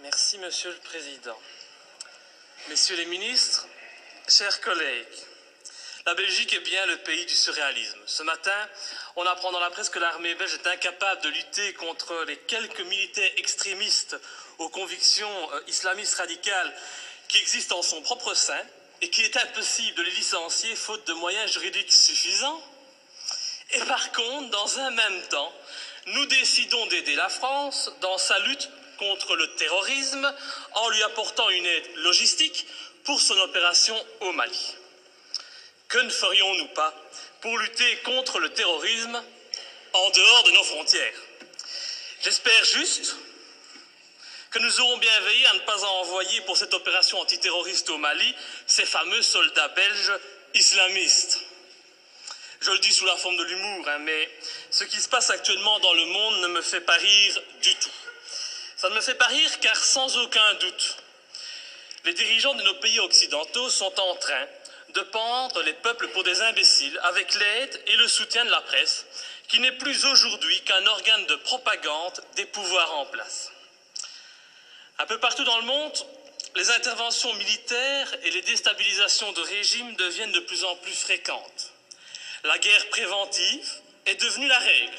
Merci, Monsieur le Président. Messieurs les ministres, chers collègues, la Belgique est bien le pays du surréalisme. Ce matin, on apprend dans la presse que l'armée belge est incapable de lutter contre les quelques militaires extrémistes aux convictions islamistes radicales qui existent en son propre sein et qu'il est impossible de les licencier faute de moyens juridiques suffisants. Et par contre, dans un même temps, nous décidons d'aider la France dans sa lutte contre le terrorisme en lui apportant une aide logistique pour son opération au Mali. Que ne ferions-nous pas pour lutter contre le terrorisme en dehors de nos frontières? J'espère juste que nous aurons bien veillé à ne pas envoyer pour cette opération antiterroriste au Mali ces fameux soldats belges islamistes. Je le dis sous la forme de l'humour, mais ce qui se passe actuellement dans le monde ne me fait pas rire du tout. Ça ne me fait pas rire car sans aucun doute, les dirigeants de nos pays occidentaux sont en train de pendre les peuples pour des imbéciles avec l'aide et le soutien de la presse, qui n'est plus aujourd'hui qu'un organe de propagande des pouvoirs en place. Un peu partout dans le monde, les interventions militaires et les déstabilisations de régimes deviennent de plus en plus fréquentes. La guerre préventive est devenue la règle.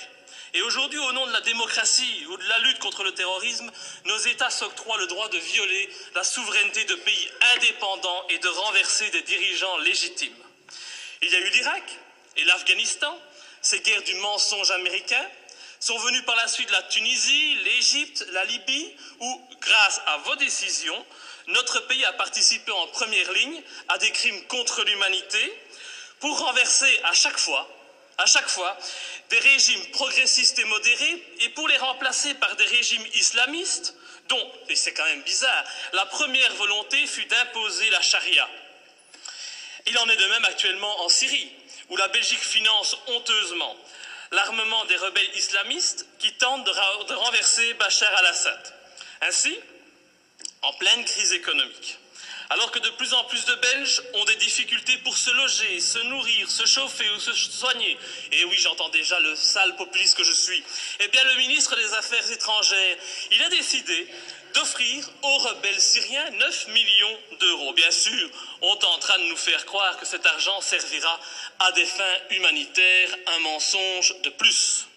Et aujourd'hui, au nom de la démocratie ou de la lutte contre le terrorisme, nos États s'octroient le droit de violer la souveraineté de pays indépendants et de renverser des dirigeants légitimes. Il y a eu l'Irak et l'Afghanistan, ces guerres du mensonge américain, sont venues par la suite la Tunisie, l'Égypte, la Libye, où, grâce à vos décisions, notre pays a participé en première ligne à des crimes contre l'humanité pour renverser à chaque fois, des régimes progressistes et modérés et pour les remplacer par des régimes islamistes dont, et c'est quand même bizarre, la première volonté fut d'imposer la charia. Il en est de même actuellement en Syrie, où la Belgique finance honteusement l'armement des rebelles islamistes qui tentent de renverser Bachar al-Assad. Ainsi, en pleine crise économique, alors que de plus en plus de Belges ont des difficultés pour se loger, se nourrir, se chauffer ou se soigner, et oui, j'entends déjà le sale populiste que je suis, eh bien le ministre des Affaires étrangères, il a décidé d'offrir aux rebelles syriens 9 millions d'euros. Bien sûr, on tentera de nous faire croire que cet argent servira à des fins humanitaires, un mensonge de plus.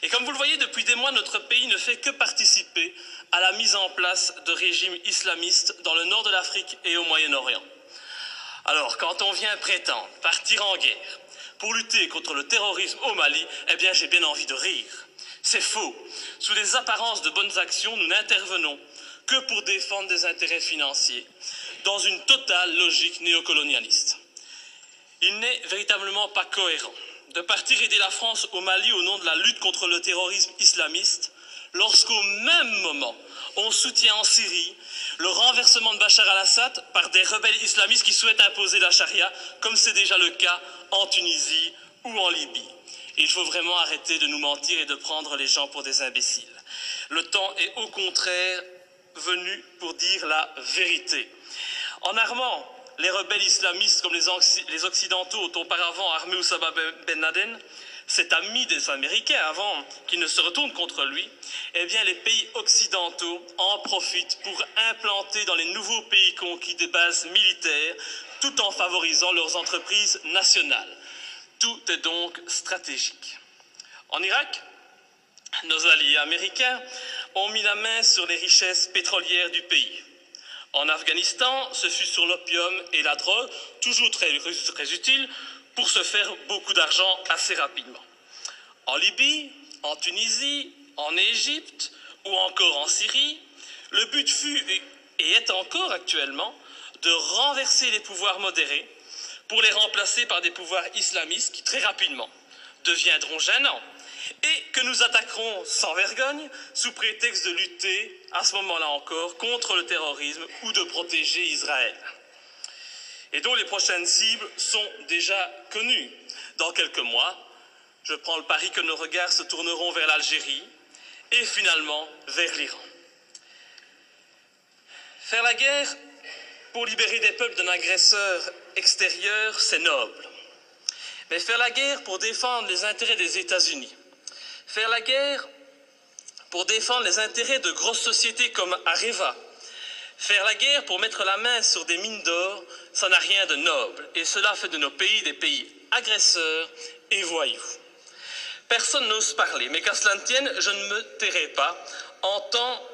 Et comme vous le voyez, depuis des mois, notre pays ne fait que participer à la mise en place de régimes islamistes dans le nord de l'Afrique et au Moyen-Orient. Alors, quand on vient prétendre partir en guerre pour lutter contre le terrorisme au Mali, eh bien, j'ai bien envie de rire. C'est faux. Sous les apparences de bonnes actions, nous n'intervenons que pour défendre des intérêts financiers, dans une totale logique néocolonialiste. Il n'est véritablement pas cohérent de partir aider la France au Mali au nom de la lutte contre le terrorisme islamiste, lorsqu'au même moment, on soutient en Syrie le renversement de Bachar al-Assad par des rebelles islamistes qui souhaitent imposer la charia, comme c'est déjà le cas en Tunisie ou en Libye. Il faut vraiment arrêter de nous mentir et de prendre les gens pour des imbéciles. Le temps est au contraire venu pour dire la vérité. En armant les rebelles islamistes comme les Occidentaux ont auparavant armé Oussama Ben Laden, cet ami des Américains avant qu'ils ne se retournent contre lui, eh bien les pays occidentaux en profitent pour implanter dans les nouveaux pays conquis des bases militaires tout en favorisant leurs entreprises nationales. Tout est donc stratégique. En Irak, nos alliés américains ont mis la main sur les richesses pétrolières du pays. En Afghanistan, ce fut sur l'opium et la drogue, toujours très utiles, pour se faire beaucoup d'argent assez rapidement. En Libye, en Tunisie, en Égypte ou encore en Syrie, le but fut et est encore actuellement de renverser les pouvoirs modérés pour les remplacer par des pouvoirs islamistes qui très rapidement deviendront gênants et que nous attaquerons sans vergogne sous prétexte de lutter, à ce moment-là encore, contre le terrorisme ou de protéger Israël. Et dont les prochaines cibles sont déjà connues. Dans quelques mois, je prends le pari que nos regards se tourneront vers l'Algérie et finalement vers l'Iran. Faire la guerre pour libérer des peuples d'un agresseur extérieur, c'est noble. Mais faire la guerre pour défendre les intérêts des États-Unis, faire la guerre pour défendre les intérêts de grosses sociétés comme Areva. Faire la guerre pour mettre la main sur des mines d'or, ça n'a rien de noble. Et cela fait de nos pays des pays agresseurs et voyous. Personne n'ose parler, mais qu'à cela ne tienne, je ne me tairai pas.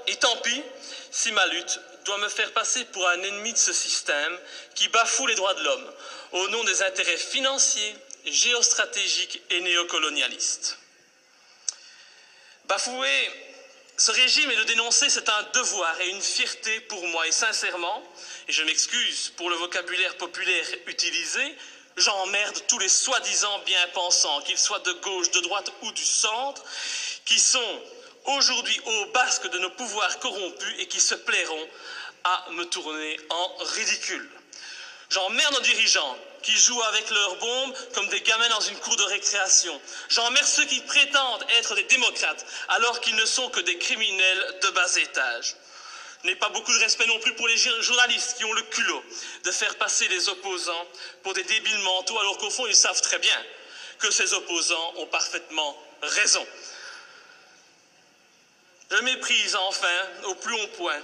Et tant pis si ma lutte doit me faire passer pour un ennemi de ce système qui bafoue les droits de l'homme au nom des intérêts financiers, géostratégiques et néocolonialistes. Bafouer ce régime et le dénoncer, c'est un devoir et une fierté pour moi. Et sincèrement, et je m'excuse pour le vocabulaire populaire utilisé, j'emmerde tous les soi-disant bien-pensants, qu'ils soient de gauche, de droite ou du centre, qui sont aujourd'hui au basque de nos pouvoirs corrompus et qui se plairont à me tourner en ridicule. J'emmerde nos dirigeants qui jouent avec leurs bombes comme des gamins dans une cour de récréation. J'emmerde ceux qui prétendent être des démocrates alors qu'ils ne sont que des criminels de bas étage. Je n'ai pas beaucoup de respect non plus pour les journalistes qui ont le culot de faire passer les opposants pour des débiles mentaux alors qu'au fond ils savent très bien que ces opposants ont parfaitement raison. Je méprise enfin au plus haut point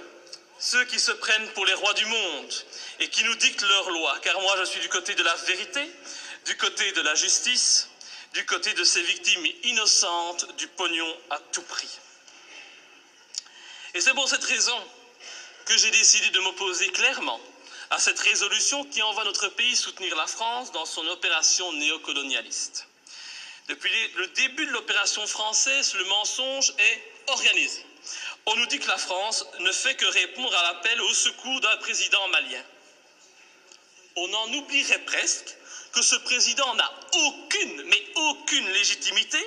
ceux qui se prennent pour les rois du monde et qui nous dictent leurs lois, car moi je suis du côté de la vérité, du côté de la justice, du côté de ces victimes innocentes du pognon à tout prix. Et c'est pour cette raison que j'ai décidé de m'opposer clairement à cette résolution qui envoie notre pays soutenir la France dans son opération néocolonialiste. Depuis le début de l'opération française, le mensonge est organisé. On nous dit que la France ne fait que répondre à l'appel au secours d'un président malien. On en oublierait presque que ce président n'a aucune, mais aucune légitimité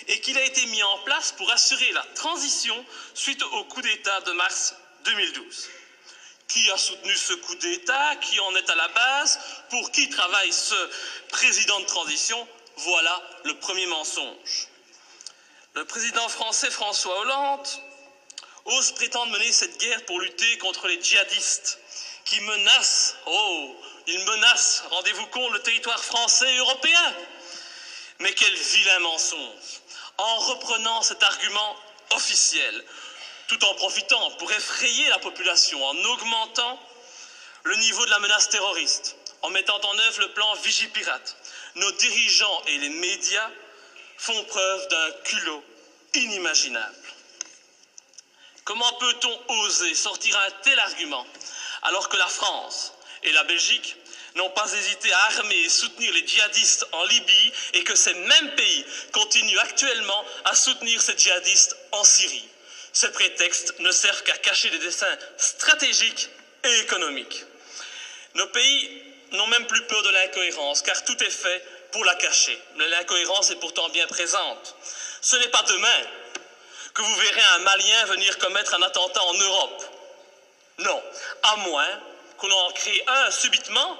et qu'il a été mis en place pour assurer la transition suite au coup d'État de mars 2012. Qui a soutenu ce coup d'État? Qui en est à la base? Pour qui travaille ce président de transition? Voilà le premier mensonge. Le président français François Hollande ose prétendre mener cette guerre pour lutter contre les djihadistes qui menacent, ils menacent, rendez-vous compte, le territoire français et européen. Mais quel vilain mensonge! En reprenant cet argument officiel, tout en profitant pour effrayer la population, en augmentant le niveau de la menace terroriste, en mettant en œuvre le plan Vigipirate, nos dirigeants et les médias font preuve d'un culot inimaginable. Comment peut-on oser sortir un tel argument alors que la France et la Belgique n'ont pas hésité à armer et soutenir les djihadistes en Libye et que ces mêmes pays continuent actuellement à soutenir ces djihadistes en Syrie? Ces prétextes ne servent qu'à cacher des desseins stratégiques et économiques. Nos pays n'ont même plus peur de l'incohérence, car tout est fait pour la cacher. Mais l'incohérence est pourtant bien présente. Ce n'est pas demain que vous verrez un Malien venir commettre un attentat en Europe. Non, à moins qu'on en crée un subitement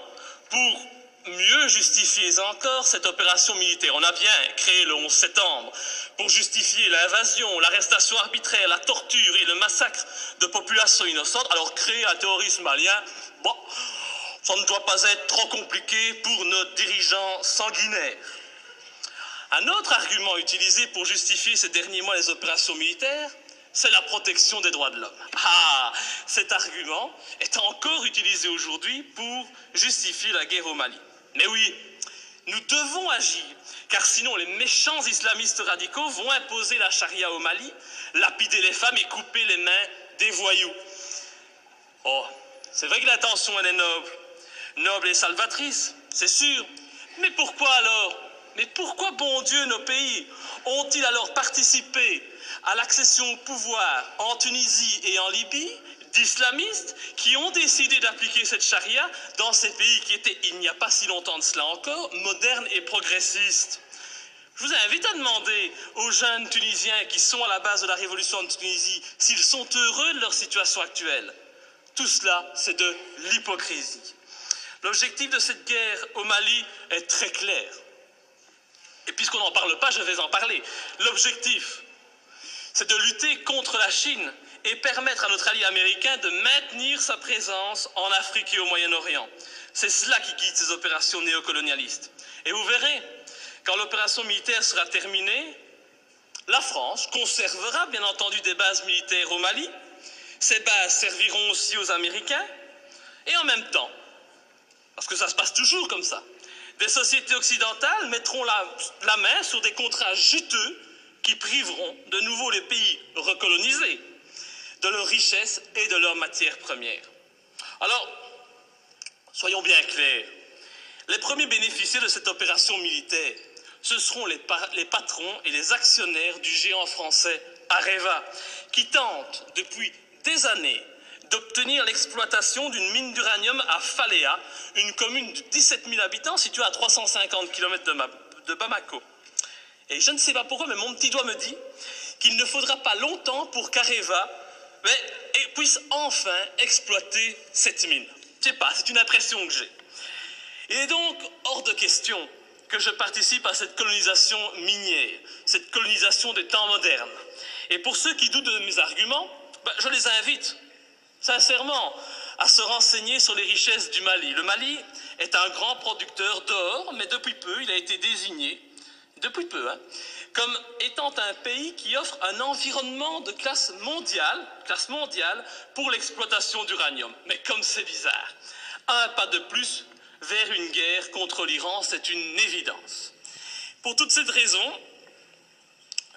pour mieux justifier encore cette opération militaire. On a bien créé le 11 septembre pour justifier l'invasion, l'arrestation arbitraire, la torture et le massacre de populations innocentes. Alors créer un terrorisme malien, bon, ça ne doit pas être trop compliqué pour nos dirigeants sanguinaires. Un autre argument utilisé pour justifier ces derniers mois les opérations militaires, c'est la protection des droits de l'homme. Ah, cet argument est encore utilisé aujourd'hui pour justifier la guerre au Mali. Mais oui, nous devons agir, car sinon les méchants islamistes radicaux vont imposer la charia au Mali, lapider les femmes et couper les mains des voyous. Oh, c'est vrai que l'intention elle est noble et salvatrice, c'est sûr. Mais pourquoi alors? Mais pourquoi, bon Dieu, nos pays ont-ils alors participé à l'accession au pouvoir en Tunisie et en Libye d'islamistes qui ont décidé d'appliquer cette charia dans ces pays qui étaient, il n'y a pas si longtemps de cela encore, modernes et progressistes? Je vous invite à demander aux jeunes Tunisiens qui sont à la base de la révolution de Tunisie s'ils sont heureux de leur situation actuelle. Tout cela, c'est de l'hypocrisie. L'objectif de cette guerre au Mali est très clair. Et puisqu'on n'en parle pas, je vais en parler. L'objectif, c'est de lutter contre la Chine et permettre à notre allié américain de maintenir sa présence en Afrique et au Moyen-Orient. C'est cela qui guide ces opérations néocolonialistes. Et vous verrez, quand l'opération militaire sera terminée, La France conservera bien entendu des bases militaires au Mali. Ces bases serviront aussi aux Américains. Et en même temps, parce que ça se passe toujours comme ça, des sociétés occidentales mettront la main sur des contrats juteux qui priveront de nouveau les pays recolonisés de leurs richesses et de leurs matières premières. Alors, soyons bien clairs, les premiers bénéficiaires de cette opération militaire, ce seront les patrons et les actionnaires du géant français Areva, qui tentent depuis des années d'obtenir l'exploitation d'une mine d'uranium à Faléa, une commune de 17 000 habitants située à 350 km de Bamako. Et je ne sais pas pourquoi, mais mon petit doigt me dit qu'il ne faudra pas longtemps pour qu'Areva puisse enfin exploiter cette mine. Je ne sais pas, c'est une impression que j'ai. Il est donc hors de question que je participe à cette colonisation minière, cette colonisation des temps modernes. Et pour ceux qui doutent de mes arguments, je les invite sincèrement à se renseigner sur les richesses du Mali. Le Mali est un grand producteur d'or, mais depuis peu, il a été désigné, comme étant un pays qui offre un environnement de classe mondiale pour l'exploitation d'uranium. Mais comme c'est bizarre, un pas de plus vers une guerre contre l'Iran, c'est une évidence. Pour toute cette raison,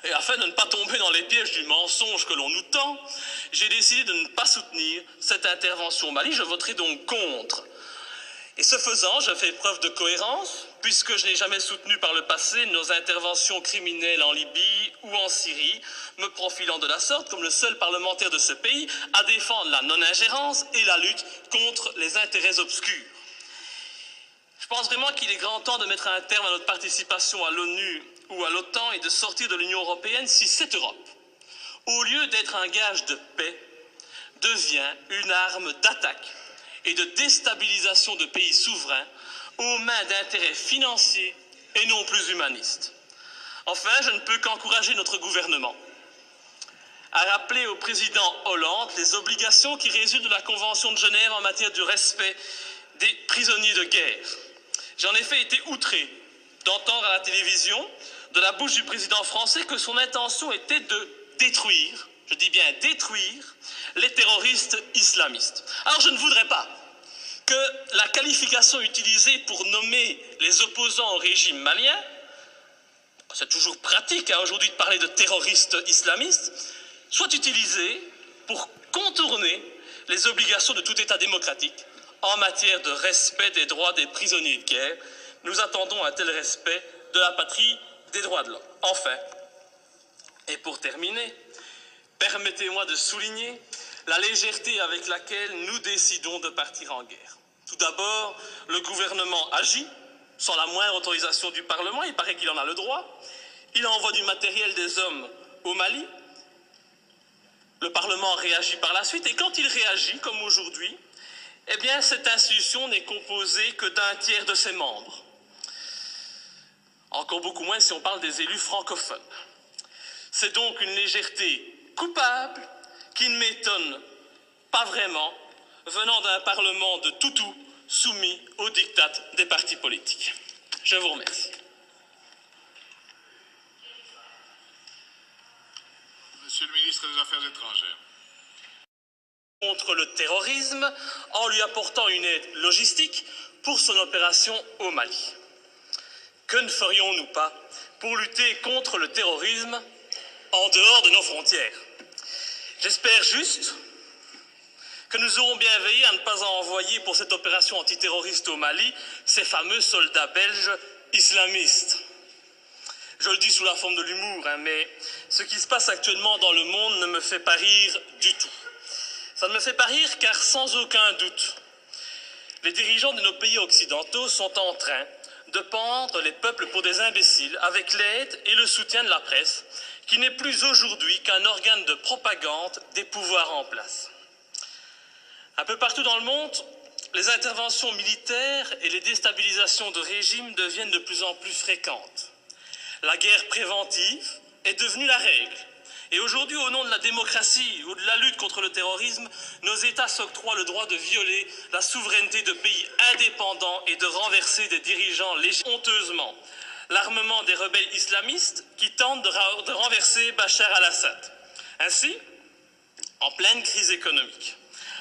et afin de ne pas tomber dans les pièges du mensonge que l'on nous tend, j'ai décidé de ne pas soutenir cette intervention au Mali. Je voterai donc contre. Et ce faisant, je fais preuve de cohérence, puisque je n'ai jamais soutenu par le passé nos interventions criminelles en Libye ou en Syrie, me profilant de la sorte comme le seul parlementaire de ce pays à défendre la non-ingérence et la lutte contre les intérêts obscurs. Je pense vraiment qu'il est grand temps de mettre un terme à notre participation à l'ONU ou à l'OTAN et de sortir de l'Union européenne si cette Europe, au lieu d'être un gage de paix, devient une arme d'attaque et de déstabilisation de pays souverains aux mains d'intérêts financiers et non plus humanistes. Enfin, je ne peux qu'encourager notre gouvernement à rappeler au président Hollande les obligations qui résultent de la Convention de Genève en matière du respect des prisonniers de guerre. J'ai en effet été outré d'entendre à la télévision, de la bouche du président français, que son intention était de détruire, je dis bien détruire, les terroristes islamistes. Alors je ne voudrais pas que la qualification utilisée pour nommer les opposants au régime malien, c'est toujours pratique aujourd'hui de parler de terroristes islamistes, soit utilisée pour contourner les obligations de tout État démocratique en matière de respect des droits des prisonniers de guerre. Nous attendons un tel respect de la patrie des droits de l'homme. Enfin, et pour terminer, permettez-moi de souligner la légèreté avec laquelle nous décidons de partir en guerre. Tout d'abord, le gouvernement agit sans la moindre autorisation du Parlement, il paraît qu'il en a le droit. Il envoie du matériel, des hommes au Mali. Le Parlement réagit par la suite, et quand il réagit, comme aujourd'hui, eh bien, cette institution n'est composée que d'un tiers de ses membres. Encore beaucoup moins si on parle des élus francophones. C'est donc une légèreté coupable qui ne m'étonne pas vraiment, venant d'un Parlement de toutous soumis au diktat des partis politiques. Je vous remercie. Monsieur le ministre des Affaires étrangères. Contre le terrorisme en lui apportant une aide logistique pour son opération au Mali. Que ne ferions-nous pas pour lutter contre le terrorisme en dehors de nos frontières? J'espère juste que nous aurons bien veillé à ne pas envoyer pour cette opération antiterroriste au Mali ces fameux soldats belges islamistes. Je le dis sous la forme de l'humour, mais ce qui se passe actuellement dans le monde ne me fait pas rire du tout. Ça ne me fait pas rire car sans aucun doute, les dirigeants de nos pays occidentaux sont en train de pendre les peuples pour des imbéciles avec l'aide et le soutien de la presse, qui n'est plus aujourd'hui qu'un organe de propagande des pouvoirs en place. Un peu partout dans le monde, les interventions militaires et les déstabilisations de régimes deviennent de plus en plus fréquentes. La guerre préventive est devenue la règle. Et aujourd'hui, au nom de la démocratie ou de la lutte contre le terrorisme, nos États s'octroient le droit de violer la souveraineté de pays indépendants et de renverser des dirigeants honteusement. l'armement des rebelles islamistes qui tentent de renverser Bachar al-Assad. Ainsi, en pleine crise économique,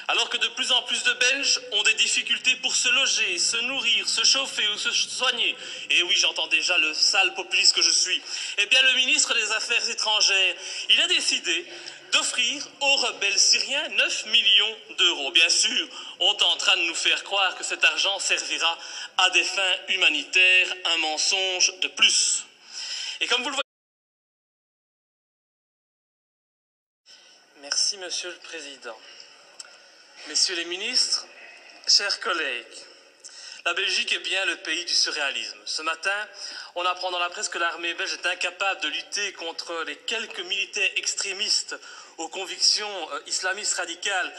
alors que de plus en plus de Belges ont des difficultés pour se loger, se nourrir, se chauffer ou se soigner, et oui, j'entends déjà le sale populiste que je suis, eh bien le ministre des Affaires étrangères, il a décidé d'offrir aux rebelles syriens 9 millions d'euros. Bien sûr, on tentera de nous faire croire que cet argent servira à des fins humanitaires, un mensonge de plus. Et comme vous le voyez... Merci, Monsieur le Président. Messieurs les ministres, chers collègues, la Belgique est bien le pays du surréalisme. Ce matin, on apprend dans la presse que l'armée belge est incapable de lutter contre les quelques militaires extrémistes aux convictions islamistes radicales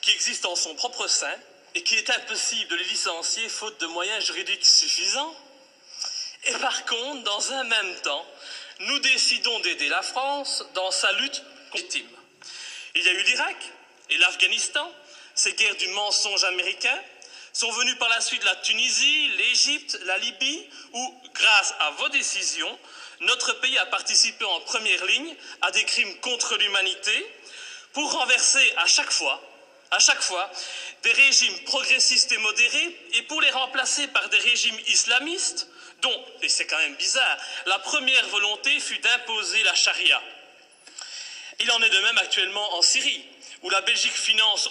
qui existent en son propre sein et qu'il est impossible de les licencier faute de moyens juridiques suffisants. Et par contre, dans un même temps, nous décidons d'aider la France dans sa lutte légitime. Il y a eu l'Irak et l'Afghanistan. Ces guerres du mensonge américain sont venues par la suite la Tunisie, l'Égypte, la Libye, où, grâce à vos décisions, notre pays a participé en première ligne à des crimes contre l'humanité pour renverser à chaque fois, des régimes progressistes et modérés et pour les remplacer par des régimes islamistes dont, et c'est quand même bizarre, la première volonté fut d'imposer la charia. Il en est de même actuellement en Syrie, où la Belgique finance